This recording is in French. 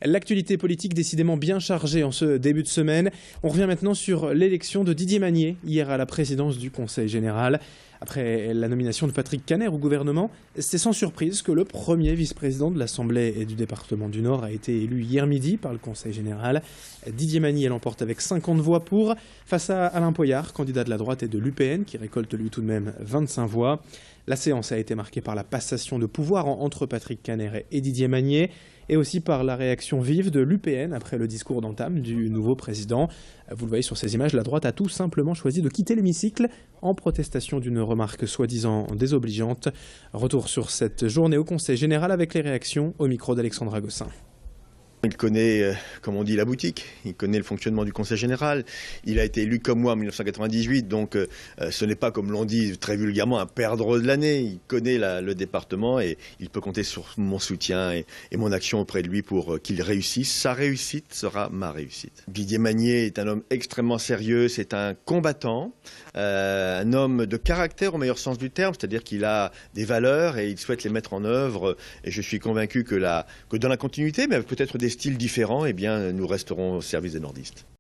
L'actualité politique décidément bien chargée en ce début de semaine. On revient maintenant sur l'élection de Didier Magnier, hier à la présidence du Conseil général. Après la nomination de Patrick Kanner au gouvernement, c'est sans surprise que le premier vice-président de l'Assemblée et du département du Nord a été élu hier midi par le Conseil général. Didier Magnier l'emporte avec 50 voix pour, face à Alain Poyart, candidat de la droite et de l'UPN, qui récolte lui tout de même 25 voix. La séance a été marquée par la passation de pouvoir entre Patrick Kanner et Didier Magnier, et aussi par la réaction vive de l'UPN après le discours d'entame du nouveau président. Vous le voyez sur ces images, la droite a tout simplement choisi de quitter l'hémicycle en protestation d'une remarque soi-disant désobligeante. Retour sur cette journée au Conseil général avec les réactions au micro d'Alexandra Gossin. Il connaît, comme on dit, la boutique, il connaît le fonctionnement du Conseil général. Il a été élu comme moi en 1998, donc ce n'est pas, comme l'on dit très vulgairement, un perdreau de l'année. Il connaît le département et il peut compter sur mon soutien et mon action auprès de lui pour qu'il réussisse. Sa réussite sera ma réussite. Didier Magnier est un homme extrêmement sérieux, c'est un combattant, un homme de caractère au meilleur sens du terme, c'est-à-dire qu'il a des valeurs et il souhaite les mettre en œuvre. Et je suis convaincu que dans la continuité, mais peut-être des styles différents, eh bien, nous resterons au service des nordistes.